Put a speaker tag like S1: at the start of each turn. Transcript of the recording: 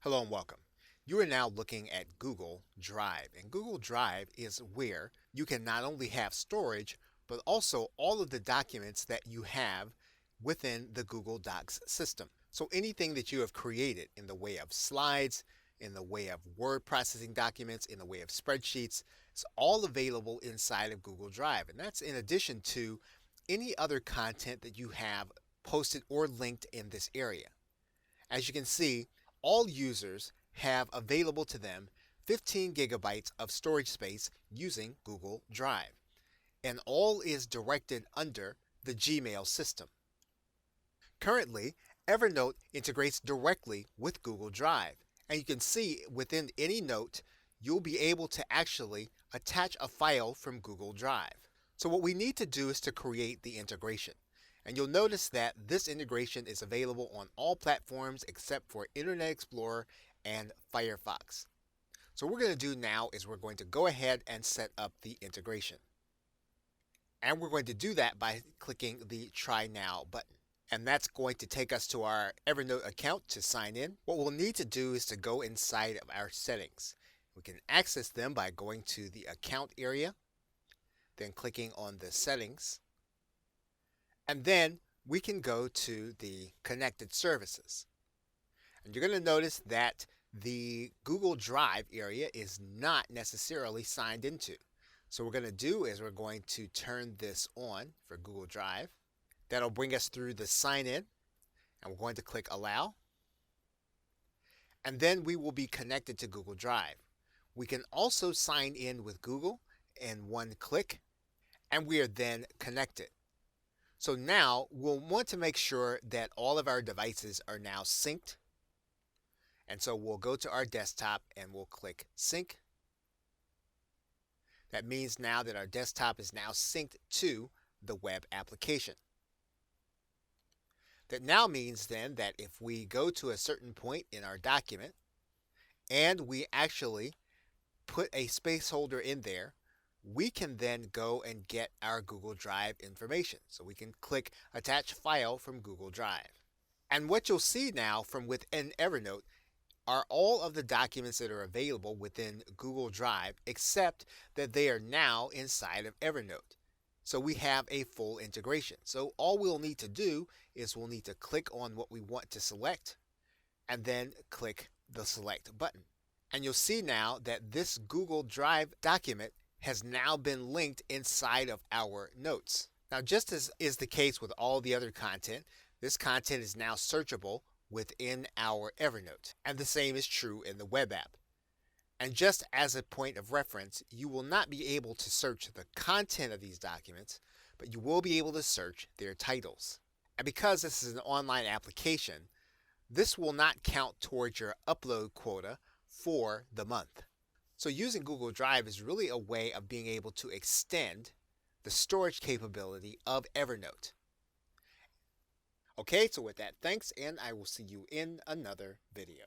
S1: Hello and welcome. You are now looking at Google Drive, and Google Drive is where you can not only have storage, but also all of the documents that you have within the Google Docs system. So anything that you have created in the way of slides, in the way of word processing documents, in the way of spreadsheets, it's all available inside of Google Drive. And that's in addition to any other content that you have posted or linked in this area. As you can see, all users have available to them 15 gigabytes of storage space using Google Drive, and all is directed under the Gmail system. Currently, Evernote integrates directly with Google Drive, and you can see within any note, you'll be able to actually attach a file from Google Drive. So what we need to do is to create the integration. And you'll notice that this integration is available on all platforms except for Internet Explorer and Firefox. So what we're going to do now is we're going to go ahead and set up the integration. And we're going to do that by clicking the Try Now button. And that's going to take us to our Evernote account to sign in. What we'll need to do is to go inside of our settings. We can access them by going to the account area, then clicking on the settings. And then we can go to the connected services. And you're going to notice that the Google Drive area is not necessarily signed into. So what we're going to do is we're going to turn this on for Google Drive. That'll bring us through the sign in, and we're going to click allow. And then we will be connected to Google Drive. We can also sign in with Google in one click, and we are then connected. So now we'll want to make sure that all of our devices are now synced. And so we'll go to our desktop and we'll click sync. That means now that our desktop is now synced to the web application. That now means then that if we go to a certain point in our document and we actually put a space holder in there, we can then go and get our Google Drive information. So we can click Attach File from Google Drive. And what you'll see now from within Evernote are all of the documents that are available within Google Drive, except that they are now inside of Evernote. So we have a full integration. So all we'll need to do is we'll need to click on what we want to select and then click the select button. And you'll see now that this Google Drive document has now been linked inside of our notes. Now, just as is the case with all the other content, this content is now searchable within our Evernote. And the same is true in the web app. And just as a point of reference, you will not be able to search the content of these documents, but you will be able to search their titles. And because this is an online application, this will not count towards your upload quota for the month. So using Google Drive is really a way of being able to extend the storage capability of Evernote. Okay, so with that, thanks, and I will see you in another video.